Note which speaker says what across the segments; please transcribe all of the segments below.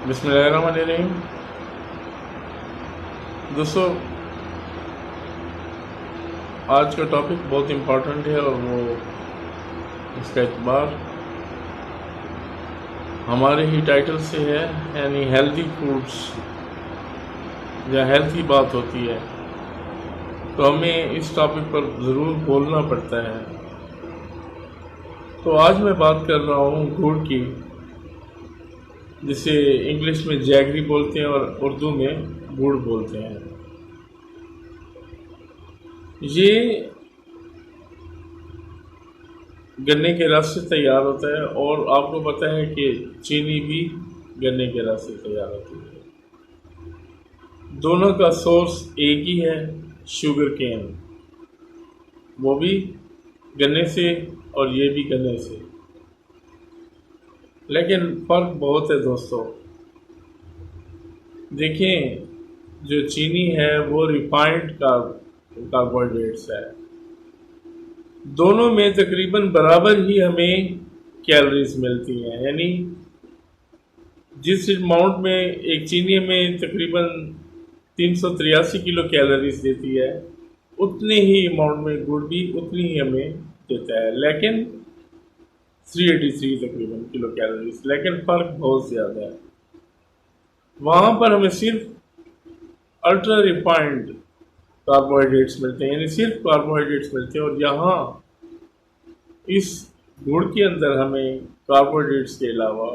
Speaker 1: بسم اللہ الرحمن الرحیم۔ دوستو، آج کا ٹاپک بہت امپورٹنٹ ہے اور وہ اس کا اعتبار ہمارے ہی ٹائٹل سے ہے، یعنی ہیلتھی فوڈس یا ہیلتھی بات ہوتی ہے تو ہمیں اس ٹاپک پر ضرور بولنا پڑتا ہے۔ تو آج میں بات کر رہا ہوں گڑ کی، جسے انگلش میں جیگری بولتے ہیں اور اردو میں گڑ بولتے ہیں۔ یہ گنے کے رس سے تیار ہوتا ہے اور آپ کو پتہ ہے کہ چینی بھی گنے کے رس سے تیار ہوتی ہے۔ دونوں کا سورس ایک ہی ہے، شوگر کین، وہ بھی گنے سے اور یہ بھی گنے سے، لیکن فرق بہت ہے دوستو۔ دیکھیں، جو چینی ہے وہ ریفائنڈ کاربوہائیڈریٹس ہے، دونوں میں تقریباً برابر ہی ہمیں کیلریز ملتی ہیں، یعنی جس اماؤنٹ میں ایک چینی میں تقریباً 383 کلو کیلریز دیتی ہے، اتنے ہی اماؤنٹ میں گڑ بھی اتنی ہی ہمیں دیتا ہے، لیکن 383 تقریباً کلو کیلریز، لیکن فرق بہت زیادہ ہے۔ وہاں پر ہمیں صرف الٹرا ریفائنڈ کاربوہائیڈریٹس ملتے ہیں، یعنی صرف کاربوہائیڈریٹس ملتے ہیں، اور یہاں اس گڑ کے اندر ہمیں کاربوہائیڈریٹس کے علاوہ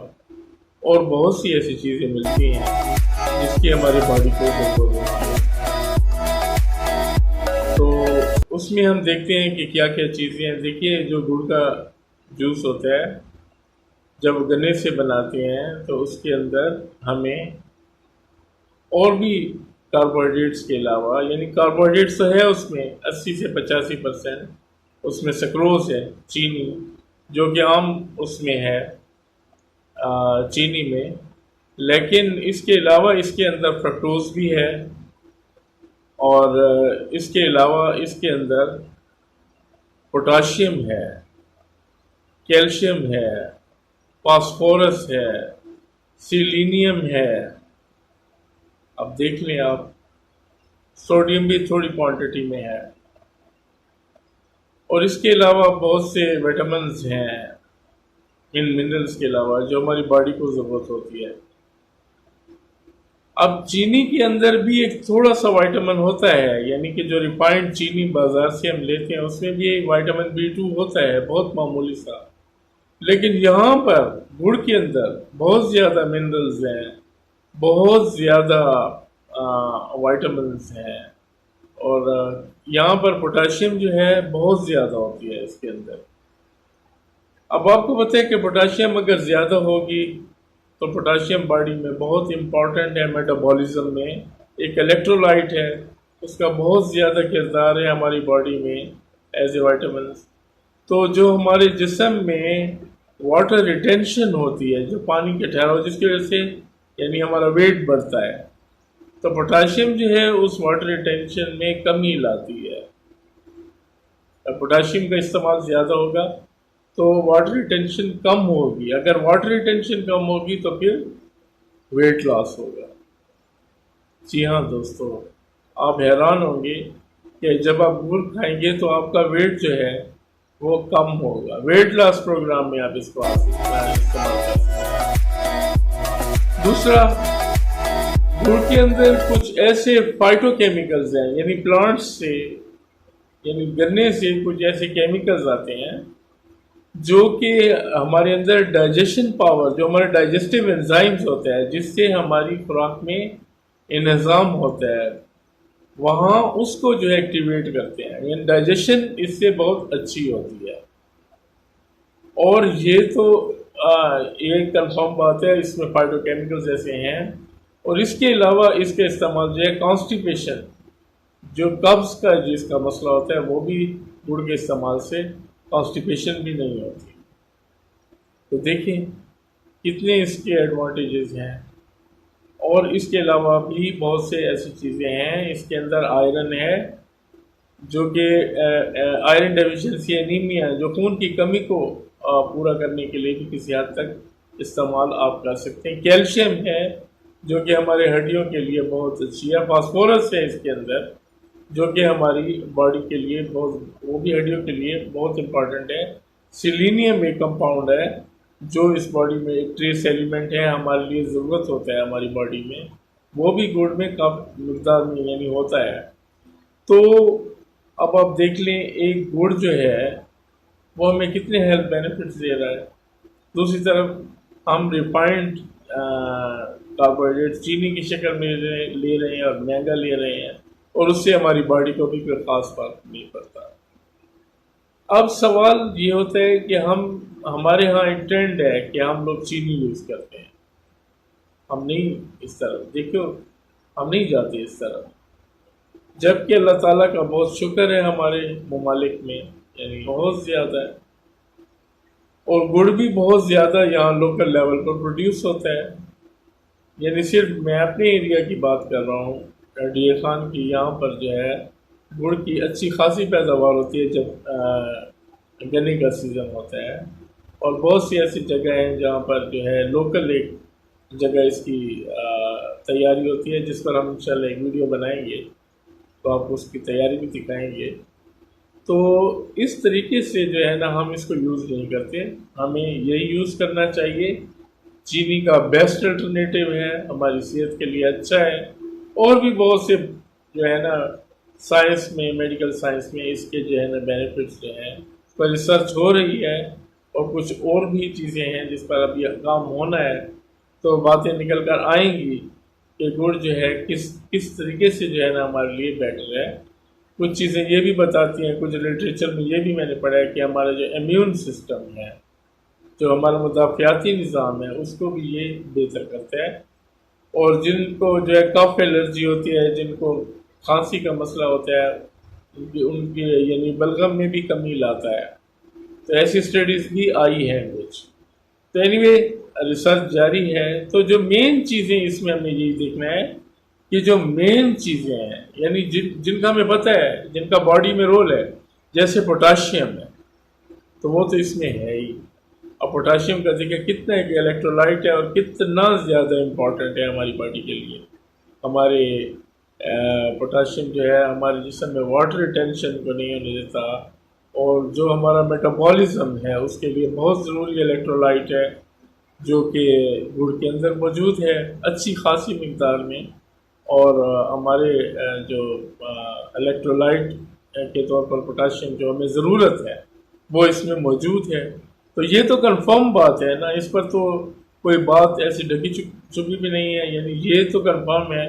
Speaker 1: اور بہت سی ایسی چیزیں ملتی ہیں جس کی ہماری باڈی کو ضرورت ہوتی ہے۔ تو اس میں ہم دیکھتے ہیں کہ کیا کیا چیزیں ہیں۔ دیکھیے، جو گڑ کا جوس ہوتا ہے جب گنے سے بناتے ہیں تو اس کے اندر ہمیں اور بھی کاربوہائیڈریٹس کے علاوہ، یعنی کاربوہائیڈریٹس تو ہے اس میں 80 سے 85%، اس میں سکروز ہے، چینی، جو کہ عام اس میں ہے چینی میں، لیکن اس کے علاوہ اس کے اندر فرکٹوز بھی ہے، اور اس کے علاوہ اس کے اندر پوٹاشیم ہے، کیلشیم ہے، فاسفورس ہے، سیلینیم ہے، اب دیکھ لیں آپ، سوڈیم بھی تھوڑی کوانٹٹی میں ہے، اور اس کے علاوہ بہت سے وٹامنز ہیں ان منرلز کے علاوہ جو ہماری باڈی کو ضرورت ہوتی ہے۔ اب چینی کے اندر بھی ایک تھوڑا سا وائٹامن ہوتا ہے، یعنی کہ جو ریفائنڈ چینی بازار سے ہم لیتے ہیں اس میں بھی ایک وائٹامن B2 ہوتا ہے، بہت معمولی سا، لیکن یہاں پر گڑ کے اندر بہت زیادہ منرلز ہیں، بہت زیادہ وائٹامنز ہیں، اور یہاں پر پوٹاشیم جو ہے بہت زیادہ ہوتی ہے اس کے اندر۔ اب آپ کو پتہ ہے کہ پوٹاشیم اگر زیادہ ہوگی تو پوٹاشیم باڈی میں بہت امپورٹنٹ ہے، میٹابولزم میں ایک الیکٹرولائٹ ہے، اس کا بہت زیادہ کردار ہے ہماری باڈی میں ایز اے وائٹامنس۔ تو جو ہمارے جسم میں واٹر ریٹینشن ہوتی ہے، جو پانی کے ٹھہراؤ، جس کی وجہ سے یعنی ہمارا ویٹ بڑھتا ہے، تو پوٹاشیم جو ہے اس واٹر ریٹینشن میں کمی لاتی ہے۔ پوٹاشیم کا استعمال زیادہ ہوگا تو واٹر ریٹینشن کم ہوگی، اگر واٹر ریٹینشن کم ہوگی تو پھر ویٹ لاس ہوگا۔ جی ہاں دوستو، آپ حیران ہوں گے کہ جب آپ گڑ کھائیں گے تو آپ کا ویٹ جو ہے وہ کم ہوگا۔ ویٹ لاس پروگرام میں آپ اس کو استعمال کر سکتے ہیں۔ دوسرا، گڑ کے اندر کچھ ایسے فائٹو کیمیکلز ہیں، یعنی پلانٹس سے، یعنی گنے سے کچھ ایسے کیمیکلز آتے ہیں جو کہ ہمارے اندر ڈائجیشن پاور، جو ہمارے ڈائجسٹیو انزائمز ہوتا ہے، جس سے ہماری خوراک میں انہضام ہوتا ہے، وہاں اس کو جو ہے ایکٹیویٹ کرتے ہیں، یعنی ڈائجیشن اس سے بہت اچھی ہوتی ہے۔ اور یہ تو ایک کنفرم بات ہے، اس میں فائٹو کیمیکلز ایسے ہیں، اور اس کے علاوہ اس کا استعمال جو ہے کانسٹیپیشن، جو قبض کا جس کا مسئلہ ہوتا ہے، وہ بھی گڑ کے استعمال سے کانسٹیپیشن بھی نہیں ہوتی۔ تو دیکھیں کتنے اس کے ایڈوانٹیجز ہیں، اور اس کے علاوہ بھی بہت سے ایسی چیزیں ہیں۔ اس کے اندر آئرن ہے، جو کہ آئرن ڈیفیشنسی انیمیا، جو خون کی کمی کو پورا کرنے کے لیے بھی کسی حد تک استعمال آپ کر سکتے ہیں۔ کیلشیم ہے جو کہ ہمارے ہڈیوں کے لیے بہت اچھی ہے، فاسفورس ہے اس کے اندر جو کہ ہماری باڈی کے لیے بہت، وہ بھی ہڈیوں کے لیے بہت امپورٹنٹ ہے۔ سیلینیم ایک کمپاؤنڈ ہے جو اس باڈی میں ایک ٹریس ایلیمنٹ ہے، ہمارے لیے ضرورت ہوتا ہے ہماری باڈی میں، وہ بھی گڑ میں کم مقدار میں یعنی ہوتا ہے۔ تو اب آپ دیکھ لیں ایک گڑ جو ہے وہ ہمیں کتنے ہیلتھ بینیفٹس دے رہا ہے۔ دوسری طرف ہم ریفائنڈ کاربوہائیڈریٹ چینی کی شکل میں لے رہے ہیں اور مہنگا لے رہے ہیں، اور اس سے ہماری باڈی کو بھی کوئی خاص فرق نہیں پڑتا۔ اب سوال یہ ہوتا ہے کہ ہمارے ہاں ایک ٹرینڈ ہے کہ ہم لوگ چینی یوز کرتے ہیں، ہم نہیں اس طرف، دیکھو ہم نہیں جاتے اس طرف، جبکہ اللہ تعالیٰ کا بہت شکر ہے ہمارے ممالک میں یعنی بہت زیادہ ہے، اور گڑ بھی بہت زیادہ یہاں لوکل لیول پر پروڈیوس ہوتا ہے۔ یعنی صرف میں اپنے ایریا کی بات کر رہا ہوں، ڈی اے خان کی یہاں پر جو ہے گڑ کی اچھی خاصی پیداوار ہوتی ہے جب گنے کا سیزن ہوتا ہے، اور بہت سی ایسی جگہ ہیں جہاں پر جو ہے لوکل ایک جگہ اس کی تیاری ہوتی ہے، جس پر ہم انشاءاللہ ایک ویڈیو بنائیں گے تو آپ اس کی تیاری بھی دکھائیں گے۔ تو اس طریقے سے جو ہے نا ہم اس کو یوز نہیں کرتے، ہمیں یہی یوز کرنا چاہیے۔ چینی کا بیسٹ الٹرنیٹیو ہے، ہماری صحت کے لیے اچھا ہے، اور بھی بہت سے جو ہے نا سائنس میں، میڈیکل سائنس میں اس کے جو ہے نا بینیفٹس جو ہیں اس پر ریسرچ ہو رہی ہے، اور کچھ اور بھی چیزیں ہیں جس پر ابھی کام ہونا ہے، تو باتیں نکل کر آئیں گی کہ گڑ جو ہے کس طریقے سے جو ہے نا ہمارے لیے بیٹر ہے۔ کچھ چیزیں یہ بھی بتاتی ہیں، کچھ لٹریچر میں یہ بھی میں نے پڑھا ہے کہ ہمارا جو امیون سسٹم ہے، جو ہمارا مدافعاتی نظام ہے، اس کو بھی یہ بہتر کرتا ہے، اور جن کو جو ہے کف الرجی ہوتی ہے، جن کو کھانسی کا مسئلہ ہوتا ہے، ان کی یعنی بلغم میں بھی کمی لاتا ہے۔ تو ایسی اسٹڈیز بھی آئی ہیں کچھ، تو اینی وے ریسرچ جاری ہے۔ تو جو مین چیزیں اس میں ہمیں یہی دیکھنا ہے کہ جو مین چیزیں ہیں یعنی جن کا ہمیں پتہ ہے، جن کا باڈی میں رول ہے، جیسے پوٹاشیم ہے تو وہ تو اس میں ہے ہی۔ اب پوٹاشیم کا ذکر کتنا ہے کہ الیکٹرولائٹ ہے، اور کتنا زیادہ امپورٹنٹ ہے ہماری باڈی کے لیے۔ ہمارے پوٹاشیم جو ہے ہمارے جسم میں واٹر ریٹینشن کو نہیں ہونے دیتا، اور جو ہمارا میٹابولزم ہے اس کے لیے بہت ضروری الیکٹرولائٹ ہے، جو کہ گڑ کے اندر موجود ہے اچھی خاصی مقدار میں، اور ہمارے جو الیکٹرولائٹ کے طور پر پوٹاشیم جو ہمیں ضرورت ہے وہ اس میں موجود ہے۔ تو یہ تو کنفرم بات ہے نا، اس پر تو کوئی بات ایسی ڈھکی چھپی بھی نہیں ہے، یعنی یہ تو کنفرم ہے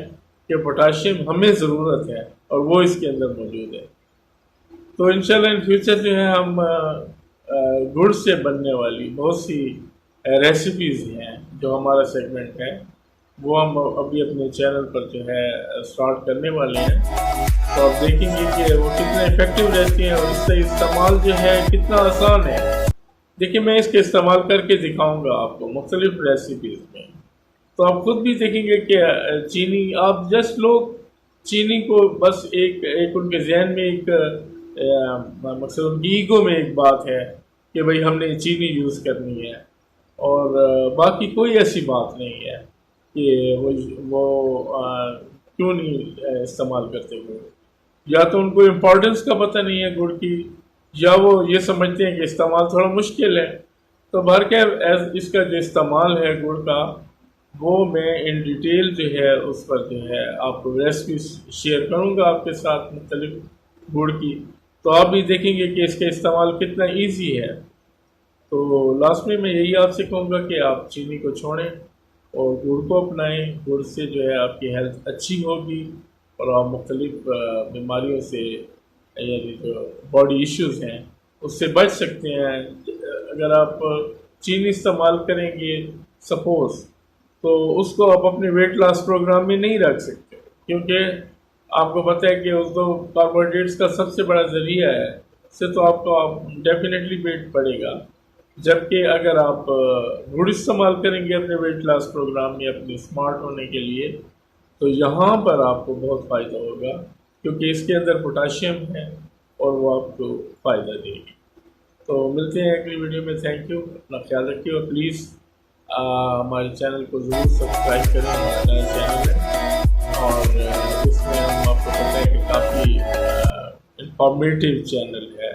Speaker 1: کہ پوٹاشیم ہمیں ضرورت ہے اور وہ اس کے اندر موجود ہے۔ تو انشاءاللہ ان فیوچر جو ہے ہم گڑ سے بننے والی بہت سی ریسیپیز ہیں جو ہمارا سیگمنٹ ہے، وہ ہم ابھی اپنے چینل پر جو ہے سٹارٹ کرنے والے ہیں۔ تو آپ دیکھیں گے کہ وہ کتنے افیکٹو رہتی ہیں، اور اس کا استعمال جو ہے کتنا آسان ہے۔ دیکھیں میں اس کے استعمال کر کے دکھاؤں گا آپ کو مختلف ریسیپیز میں، تو آپ خود بھی دیکھیں گے کہ چینی، آپ جسٹ لوگ چینی کو بس ایک ان کے ذہن میں ایک مقصد ان کی ایگو میں ایک بات ہے کہ بھئی ہم نے چینی یوز کرنی ہے، اور باقی کوئی ایسی بات نہیں ہے کہ وہ کیوں نہیں استعمال کرتے ہوئے، یا تو ان کو امپورٹنس کا پتہ نہیں ہے گڑ کی، یا وہ یہ سمجھتے ہیں کہ استعمال تھوڑا مشکل ہے۔ تو بہرکیف اس کا جو استعمال ہے گڑ کا، وہ میں ان ڈیٹیل جو ہے اس پر جو ہے آپ کو ریسپی شیئر کروں گا آپ کے ساتھ مختلف گڑ کی، تو آپ بھی دیکھیں گے کہ اس کا استعمال کتنا ایزی ہے۔ تو لاسٹ میں یہی آپ سے کہوں گا کہ آپ چینی کو چھوڑیں اور گڑ کو اپنائیں، گڑ سے جو ہے آپ کی ہیلتھ اچھی ہوگی، اور آپ مختلف بیماریوں سے یعنی جو باڈی ایشوز ہیں اس سے بچ سکتے ہیں۔ اگر آپ چینی استعمال کریں گے سپوز، تو اس کو آپ اپنے ویٹ لاس پروگرام میں نہیں رکھ سکتے، کیونکہ آپ کو پتہ ہے کہ اس دو کاربوہائیڈریٹس کا سب سے بڑا ذریعہ ہے، اس سے تو آپ کو ڈیفینیٹلی ویٹ بڑھے گا۔ جبکہ اگر آپ گڑ استعمال کریں گے اپنے ویٹ لاس پروگرام میں اپنے اسمارٹ ہونے کے لیے، تو یہاں پر آپ کو بہت فائدہ ہوگا، کیونکہ اس کے اندر پوٹاشیم ہے اور وہ آپ کو فائدہ دے گی۔ تو ملتے ہیں اگلی ویڈیو میں، تھینک یو، اپنا خیال رکھیے، اور پلیز ہمارے چینل کو ضرور سبسکرائب کریں، ہمارا نیا چینل ہے اور اس میں ہم آپ کو پتہ ہے کہ کافی انفارمیٹیو چینل ہے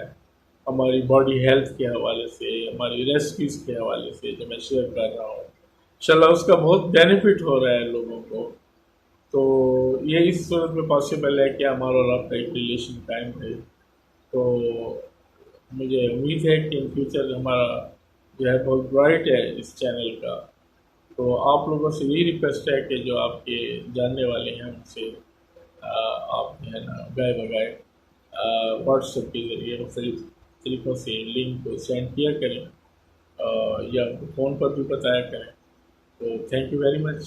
Speaker 1: ہماری باڈی ہیلتھ کے حوالے سے، ہماری ریسپیز کے حوالے سے جو میں شیئر کر رہا ہوں، انشاءاللہ اس کا بہت بینیفٹ ہو رہا ہے لوگوں کو. تو یہ اس صورت میں پاسبل ہے کہ ہمارا اور آپ کا ایک ریلیشن قائم ہے. تو مجھے امید ہے کہ ان فیوچر ہمارا جو ہے بہت برائٹ ہے اس چینل کا. تو آپ لوگوں سے یہی ریکویسٹ ہے کہ جو آپ کے جاننے والے ہیں ان سے آپ جو ہے نا گائے بگائے واٹس ایپ کے ذریعے مختلف طریقوں سے لنک کو سینڈ کیا کریں یا فون پر بھی بتایا کریں. تو تھینک یو ویری مچ.